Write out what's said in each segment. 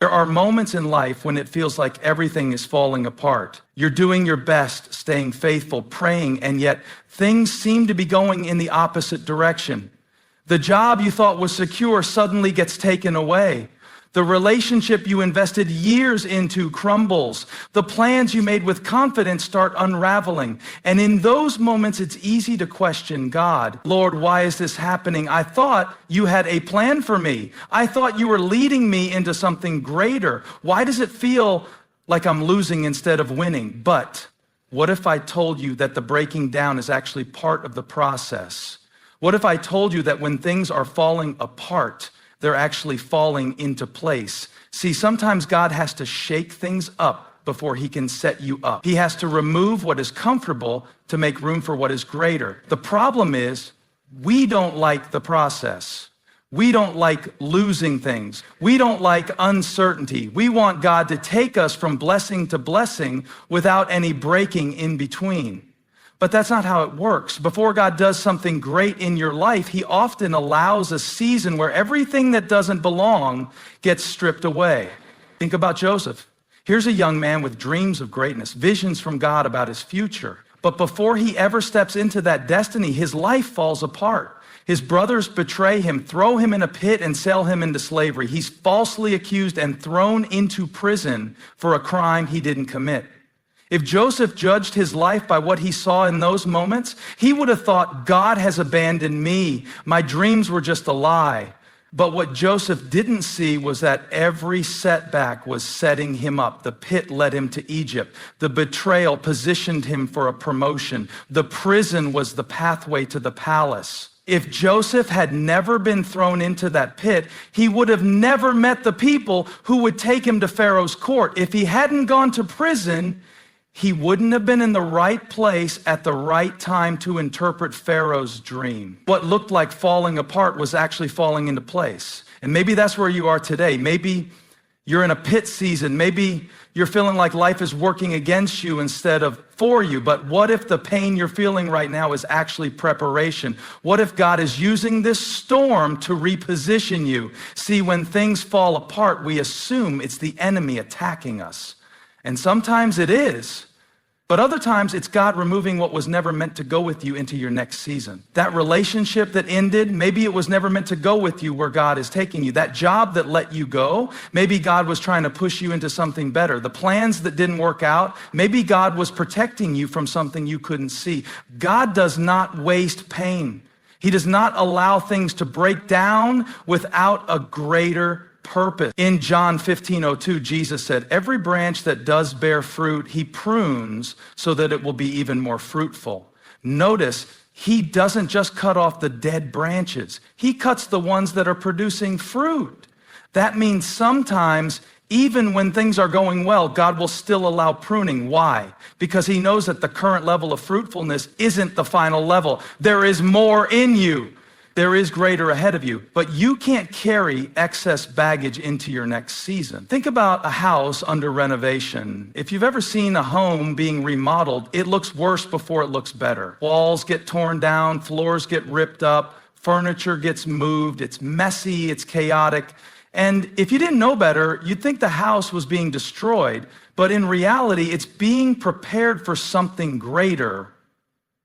There are moments in life when it feels like everything is falling apart. You're doing your best, staying faithful, praying, and yet things seem to be going in the opposite direction. The job you thought was secure suddenly gets taken away. The relationship you invested years into crumbles. The plans you made with confidence start unraveling. And in those moments, it's easy to question God. Lord, why is this happening? I thought you had a plan for me. I thought you were leading me into something greater. Why does it feel like I'm losing instead of winning? But what if I told you that the breaking down is actually part of the process? What if I told you that when things are falling apart, they're actually falling into place? See, sometimes God has to shake things up before he can set you up. He has to remove what is comfortable to make room for what is greater. The problem is, we don't like the process. We don't like losing things. We don't like uncertainty. We want God to take us from blessing to blessing without any breaking in between. But that's not how it works. Before God does something great in your life, he often allows a season where everything that doesn't belong gets stripped away. Think about Joseph. Here's a young man with dreams of greatness, visions from God about his future. But before he ever steps into that destiny, his life falls apart. His brothers betray him, throw him in a pit, and sell him into slavery. He's falsely accused and thrown into prison for a crime he didn't commit. If Joseph judged his life by what he saw in those moments, he would have thought, God has abandoned me. My dreams were just a lie. But what Joseph didn't see was that every setback was setting him up. The pit led him to Egypt. The betrayal positioned him for a promotion. The prison was the pathway to the palace. If Joseph had never been thrown into that pit, he would have never met the people who would take him to Pharaoh's court. If he hadn't gone to prison, he wouldn't have been in the right place at the right time to interpret Pharaoh's dream. What looked like falling apart was actually falling into place. And maybe that's where you are today. Maybe you're in a pit season. Maybe you're feeling like life is working against you instead of for you. But what if the pain you're feeling right now is actually preparation? What if God is using this storm to reposition you? See, when things fall apart, we assume it's the enemy attacking us. And sometimes it is, but other times it's God removing what was never meant to go with you into your next season. That relationship that ended, maybe it was never meant to go with you where God is taking you. That job that let you go, maybe God was trying to push you into something better. The plans that didn't work out, maybe God was protecting you from something you couldn't see. God does not waste pain. He does not allow things to break down without a greater purpose. In John 15:02, Jesus said, every branch that does bear fruit, he prunes so that it will be even more fruitful. Notice, he doesn't just cut off the dead branches. He cuts the ones that are producing fruit. That means sometimes, even when things are going well, God will still allow pruning. Why? Because he knows that the current level of fruitfulness isn't the final level. There is more in you. There is greater ahead of you, but you can't carry excess baggage into your next season. Think about a house under renovation. If you've ever seen a home being remodeled, it looks worse before it looks better. Walls get torn down, floors get ripped up, furniture gets moved, it's messy, it's chaotic. And if you didn't know better, you'd think the house was being destroyed, but in reality, it's being prepared for something greater.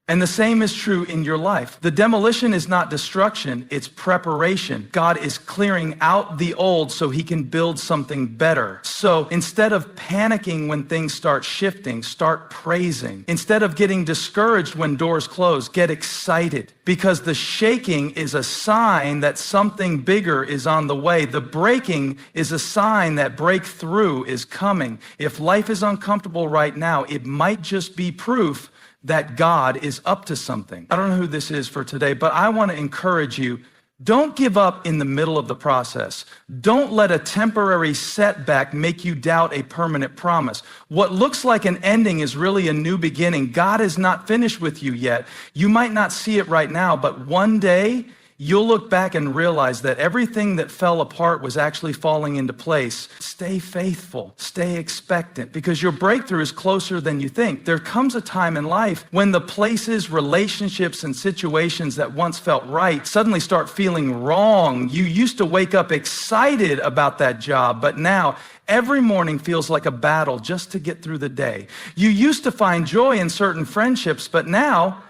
And the same is true in your life. The demolition is not destruction, it's preparation. God is clearing out the old so he can build something better. So instead of panicking when things start shifting, start praising. Instead of getting discouraged when doors close, get excited. Because the shaking is a sign that something bigger is on the way. The breaking is a sign that breakthrough is coming. If life is uncomfortable right now, it might just be proof that God is up to something. I don't know who this is for today, but I want to encourage you, don't give up in the middle of the process. Don't let a temporary setback make you doubt a permanent promise. What looks like an ending is really a new beginning. God is not finished with you yet. You might not see it right now, but one day you'll look back and realize that everything that fell apart was actually falling into place. Stay faithful, stay expectant, because your breakthrough is closer than you think. There comes a time in life when the places, relationships, and situations that once felt right suddenly start feeling wrong. You used to wake up excited about that job, but now every morning feels like a battle just to get through the day. You used to find joy in certain friendships, but now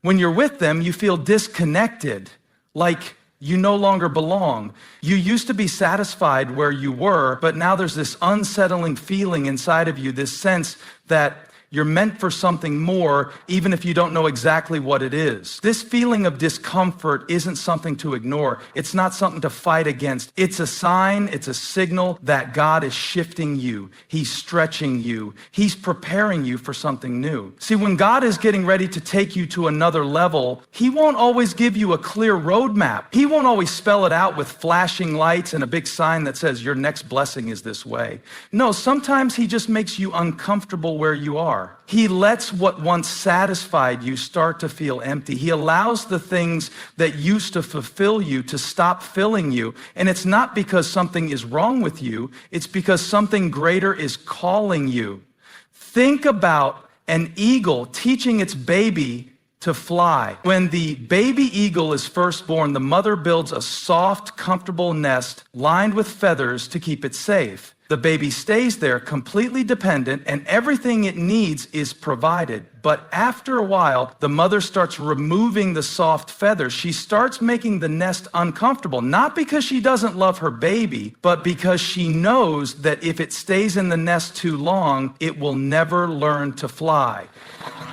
when you're with them, you feel disconnected, like you no longer belong. You used to be satisfied where you were, but now there's this unsettling feeling inside of you, this sense that you're meant for something more, even if you don't know exactly what it is. This feeling of discomfort isn't something to ignore. It's not something to fight against. It's a sign, it's a signal that God is shifting you. He's stretching you. He's preparing you for something new. See, when God is getting ready to take you to another level, He won't always give you a clear roadmap. He won't always spell it out with flashing lights and a big sign that says your next blessing is this way. No, sometimes He just makes you uncomfortable where you are. He lets what once satisfied you start to feel empty. He allows the things that used to fulfill you to stop filling you. And it's not because something is wrong with you. It's because something greater is calling you. Think about an eagle teaching its baby to fly. When the baby eagle is first born, the mother builds a soft, comfortable nest lined with feathers to keep it safe. The baby stays there completely dependent, and everything it needs is provided. But after a while, the mother starts removing the soft feathers. She starts making the nest uncomfortable, not because she doesn't love her baby, but because she knows that if it stays in the nest too long, it will never learn to fly.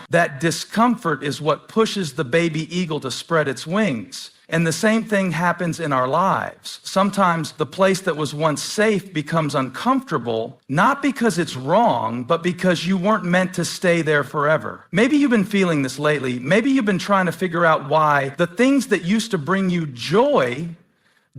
That discomfort is what pushes the baby eagle to spread its wings. And the same thing happens in our lives. Sometimes the place that was once safe becomes uncomfortable, not because it's wrong, but because you weren't meant to stay there forever. Maybe you've been feeling this lately. Maybe you've been trying to figure out why the things that used to bring you joy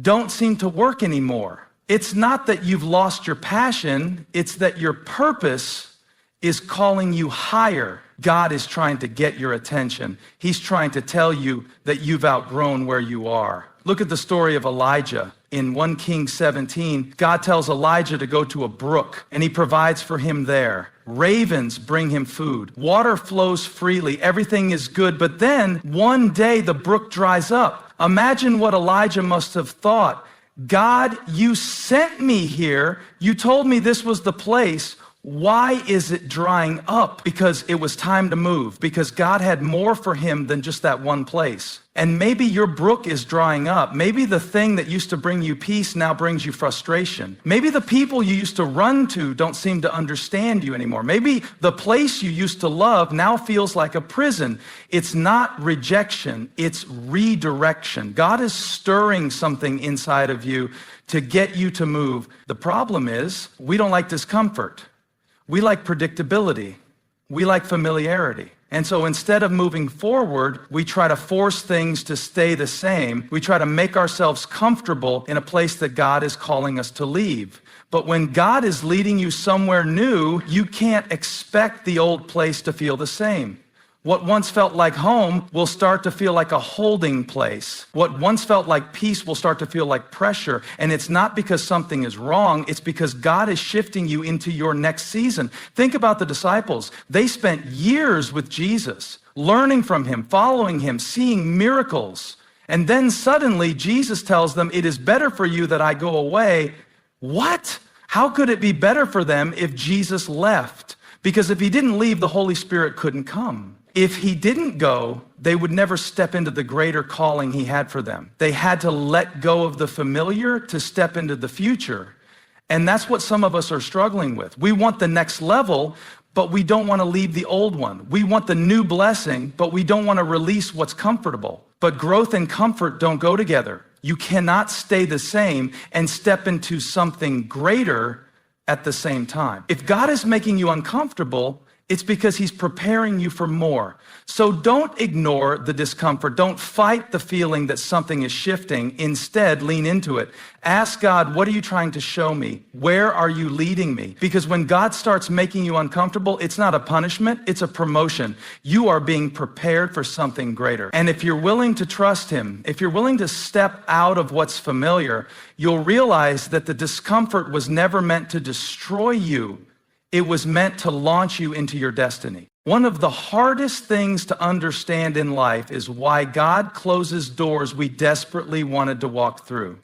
don't seem to work anymore. It's not that you've lost your passion, it's that your purpose is calling you higher. God is trying to get your attention. He's trying to tell you that you've outgrown where you are. Look at the story of Elijah. In 1 Kings 17, God tells Elijah to go to a brook, and He provides for him there. Ravens bring him food. Water flows freely. Everything is good. But then, one day, the brook dries up. Imagine what Elijah must have thought. God, you sent me here. You told me this was the place. Why is it drying up? Because it was time to move, because God had more for him than just that one place. And maybe your brook is drying up. Maybe the thing that used to bring you peace now brings you frustration. Maybe the people you used to run to don't seem to understand you anymore. Maybe the place you used to love now feels like a prison. It's not rejection, it's redirection. God is stirring something inside of you to get you to move. The problem is, we don't like discomfort. We like predictability. We like familiarity. And so instead of moving forward, we try to force things to stay the same. We try to make ourselves comfortable in a place that God is calling us to leave. But when God is leading you somewhere new, you can't expect the old place to feel the same. What once felt like home will start to feel like a holding place. What once felt like peace will start to feel like pressure. And it's not because something is wrong, it's because God is shifting you into your next season. Think about the disciples. They spent years with Jesus, learning from him, following him, seeing miracles. And then suddenly Jesus tells them, it is better for you that I go away. What? How could it be better for them if Jesus left? Because if he didn't leave, the Holy Spirit couldn't come. If he didn't go, they would never step into the greater calling he had for them. They had to let go of the familiar to step into the future. And that's what some of us are struggling with. We want the next level, but we don't want to leave the old one. We want the new blessing, but we don't want to release what's comfortable. But growth and comfort don't go together. You cannot stay the same and step into something greater at the same time. If God is making you uncomfortable, It's because he's preparing you for more. So don't ignore the discomfort. Don't fight the feeling that something is shifting. Instead, lean into it. Ask God, what are you trying to show me? Where are you leading me? Because when God starts making you uncomfortable, it's not a punishment, it's a promotion. You are being prepared for something greater. And if you're willing to trust him, if you're willing to step out of what's familiar, you'll realize that the discomfort was never meant to destroy you. It was meant to launch you into your destiny. One of the hardest things to understand in life is why God closes doors we desperately wanted to walk through.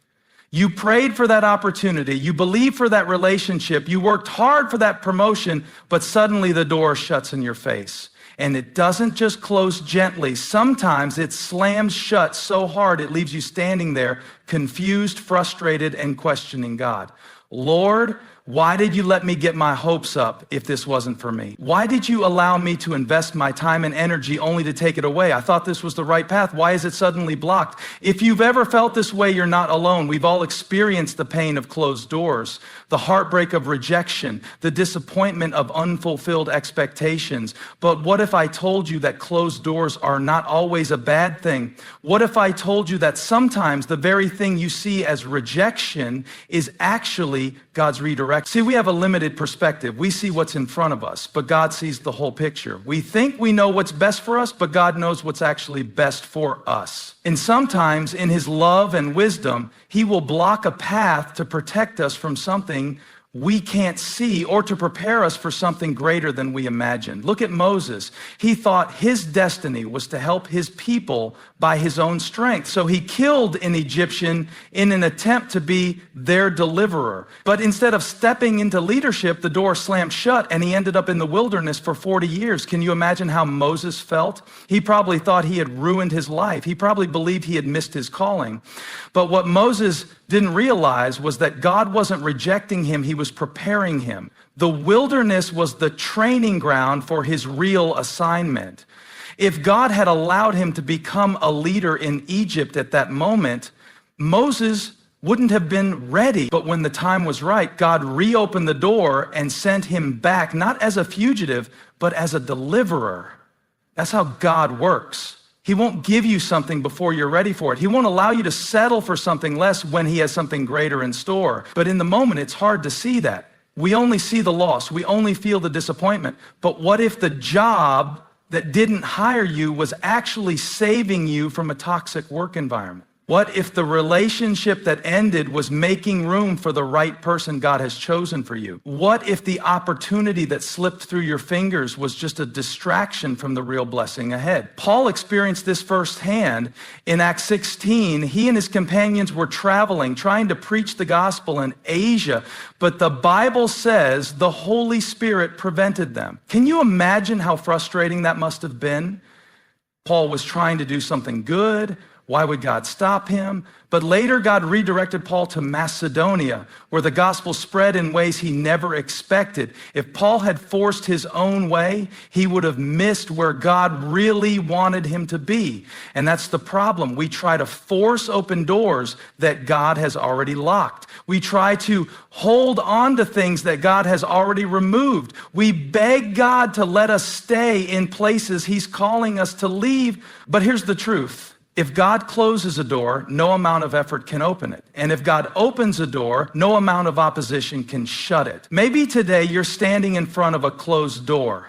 You prayed for that opportunity, you believed for that relationship, you worked hard for that promotion, but suddenly the door shuts in your face. And it doesn't just close gently. Sometimes it slams shut so hard it leaves you standing there, confused, frustrated, and questioning God. Lord, why did you let me get my hopes up if this wasn't for me? Why did you allow me to invest my time and energy only to take it away? I thought this was the right path. Why is it suddenly blocked? If you've ever felt this way, you're not alone. We've all experienced the pain of closed doors, the heartbreak of rejection, the disappointment of unfulfilled expectations. But what if I told you that closed doors are not always a bad thing? What if I told you that sometimes the very thing you see as rejection is actually God's redirect? See, we have a limited perspective. We see what's in front of us, but God sees the whole picture. We think we know what's best for us, but God knows what's actually best for us. And sometimes in his love and wisdom, he will block a path to protect us from something we can't see or to prepare us for something greater than we imagined. Look at Moses. He thought his destiny was to help his people by his own strength. So he killed an Egyptian in an attempt to be their deliverer. But instead of stepping into leadership, the door slammed shut and he ended up in the wilderness for 40 years. Can you imagine how Moses felt? He probably thought he had ruined his life. He probably believed he had missed his calling. But what Moses didn't realize was that God wasn't rejecting him, he was preparing him. The wilderness was the training ground for his real assignment. If God had allowed him to become a leader in Egypt at that moment, Moses wouldn't have been ready. But when the time was right, God reopened the door and sent him back, not as a fugitive, but as a deliverer. That's how God works. He won't give you something before you're ready for it. He won't allow you to settle for something less when he has something greater in store. But in the moment, it's hard to see that. We only see the loss. We only feel the disappointment. But what if the job that didn't hire you was actually saving you from a toxic work environment? What if the relationship that ended was making room for the right person God has chosen for you? What if the opportunity that slipped through your fingers was just a distraction from the real blessing ahead? Paul experienced this firsthand in Acts 16. He and his companions were traveling, trying to preach the gospel in Asia, but the Bible says the Holy Spirit prevented them. Can you imagine how frustrating that must have been? Paul was trying to do something good. Why would God stop him? But later, God redirected Paul to Macedonia, where the gospel spread in ways he never expected. If Paul had forced his own way, he would have missed where God really wanted him to be. And that's the problem. We try to force open doors that God has already locked. We try to hold on to things that God has already removed. We beg God to let us stay in places he's calling us to leave. But here's the truth. If God closes a door, no amount of effort can open it. And if God opens a door, no amount of opposition can shut it. Maybe today you're standing in front of a closed door.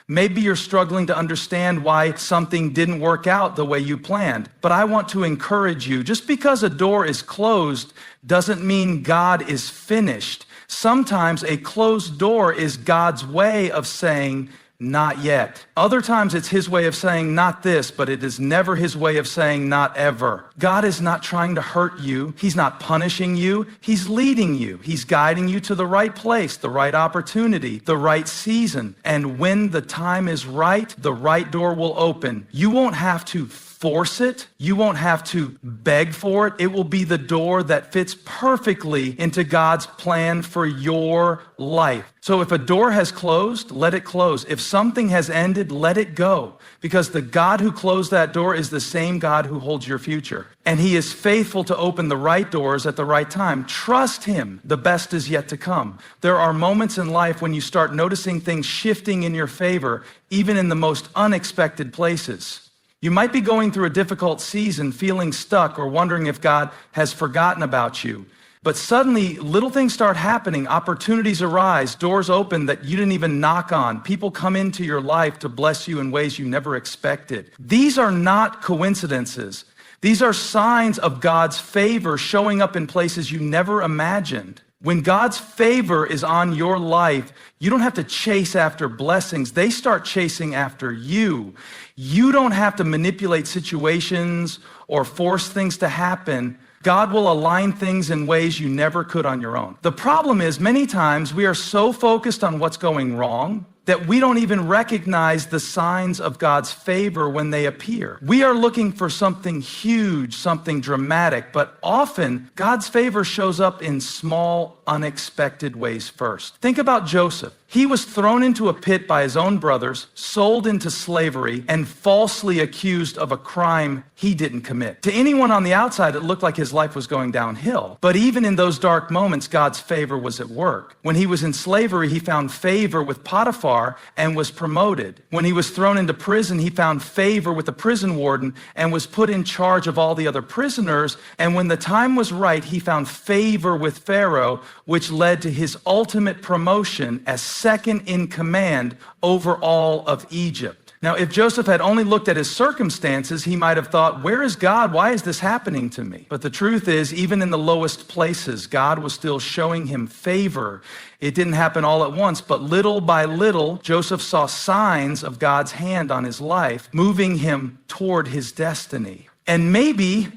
Maybe you're struggling to understand why something didn't work out the way you planned. But I want to encourage you, just because a door is closed doesn't mean God is finished. Sometimes a closed door is God's way of saying, not yet. Other times it's his way of saying not this, but it is never his way of saying not ever. God is not trying to hurt you. He's not punishing you. He's leading you. He's guiding you to the right place, the right opportunity, the right season. And when the time is right, the right door will open. You won't have to force it. You won't have to beg for it. It will be the door that fits perfectly into God's plan for your life. So if a door has closed, let it close. If something has ended, let it go. Because the God who closed that door is the same God who holds your future. And he is faithful to open the right doors at the right time. Trust him. The best is yet to come. There are moments in life when you start noticing things shifting in your favor, even in the most unexpected places. You might be going through a difficult season, feeling stuck or wondering if God has forgotten about you. But suddenly, little things start happening. Opportunities arise, doors open that you didn't even knock on. People come into your life to bless you in ways you never expected. These are not coincidences. These are signs of God's favor showing up in places you never imagined. When God's favor is on your life, you don't have to chase after blessings. They start chasing after you. You don't have to manipulate situations or force things to happen. God will align things in ways you never could on your own. The problem is many times we are so focused on what's going wrong that we don't even recognize the signs of God's favor when they appear. We are looking for something huge, something dramatic, but often God's favor shows up in small, unexpected ways first. Think about Joseph. He was thrown into a pit by his own brothers, sold into slavery, and falsely accused of a crime he didn't commit. To anyone on the outside, it looked like his life was going downhill. But even in those dark moments, God's favor was at work. When he was in slavery, he found favor with Potiphar and was promoted. When he was thrown into prison, he found favor with the prison warden and was put in charge of all the other prisoners. And when the time was right, he found favor with Pharaoh, which led to his ultimate promotion as second in command over all of Egypt. Now, if Joseph had only looked at his circumstances, he might have thought, where is God? Why is this happening to me? But the truth is, even in the lowest places, God was still showing him favor. It didn't happen all at once, but little by little, Joseph saw signs of God's hand on his life, moving him toward his destiny. And maybe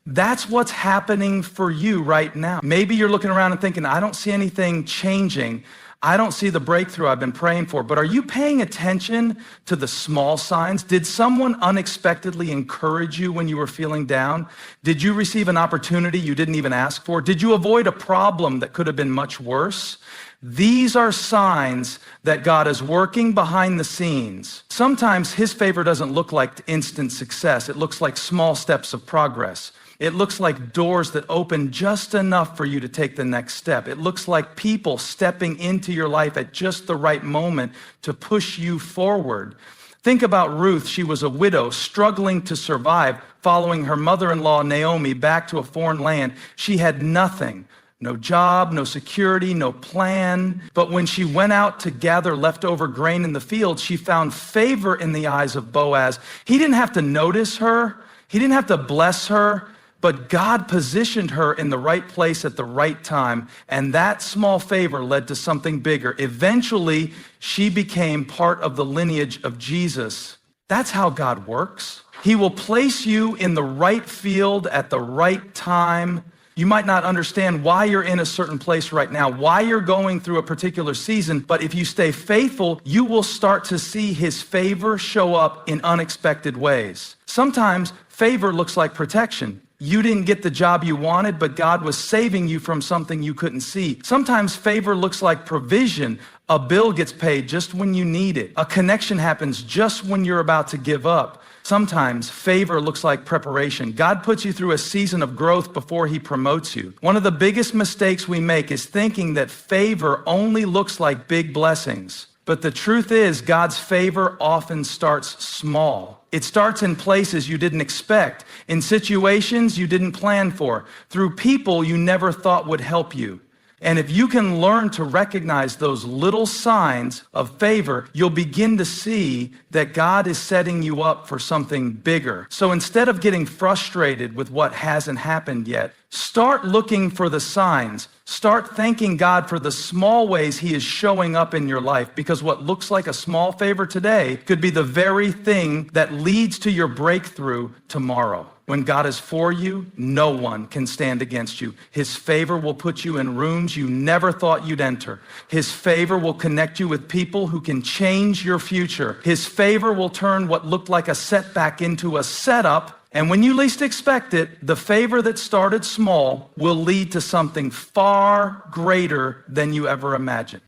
that's what's happening for you right now. Maybe you're looking around and thinking, I don't see anything changing. I don't see the breakthrough I've been praying for. But are you paying attention to the small signs? Did someone unexpectedly encourage you when you were feeling down? Did you receive an opportunity you didn't even ask for? Did you avoid a problem that could have been much worse? These are signs that God is working behind the scenes. Sometimes his favor doesn't look like instant success. It looks like small steps of progress. It looks like doors that open just enough for you to take the next step. It looks like people stepping into your life at just the right moment to push you forward. Think about Ruth. She was a widow struggling to survive, following her mother-in-law Naomi back to a foreign land. She had nothing. No job, no security, no plan. But when she went out to gather leftover grain in the field, she found favor in the eyes of Boaz. He didn't have to notice her. He didn't have to bless her. But God positioned her in the right place at the right time, and that small favor led to something bigger. Eventually, she became part of the lineage of Jesus. That's how God works. He will place you in the right field at the right time. You might not understand why you're in a certain place right now, why you're going through a particular season, but if you stay faithful, you will start to see his favor show up in unexpected ways. Sometimes favor looks like protection. You didn't get the job you wanted, but God was saving you from something you couldn't see. Sometimes favor looks like provision. A bill gets paid just when you need it. A connection happens just when you're about to give up. Sometimes favor looks like preparation. God puts you through a season of growth before he promotes you. One of the biggest mistakes we make is thinking that favor only looks like big blessings. But the truth is, God's favor often starts small. It starts in places you didn't expect, in situations you didn't plan for, through people you never thought would help you. And if you can learn to recognize those little signs of favor, you'll begin to see that God is setting you up for something bigger. So instead of getting frustrated with what hasn't happened yet, start looking for the signs. Start thanking God for the small ways he is showing up in your life, because what looks like a small favor today could be the very thing that leads to your breakthrough tomorrow. When God is for you, no one can stand against you. His favor will put you in rooms you never thought you'd enter. His favor will connect you with people who can change your future. His favor will turn what looked like a setback into a setup. And when you least expect it, the favor that started small will lead to something far greater than you ever imagined.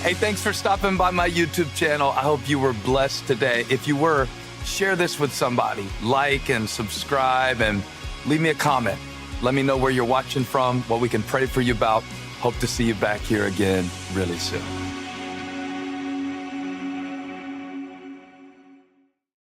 Hey, thanks for stopping by my YouTube channel. I hope you were blessed today. If you were, share this with somebody. Like and subscribe and leave me a comment. Let me know where you're watching from, what we can pray for you about. Hope to see you back here again really soon.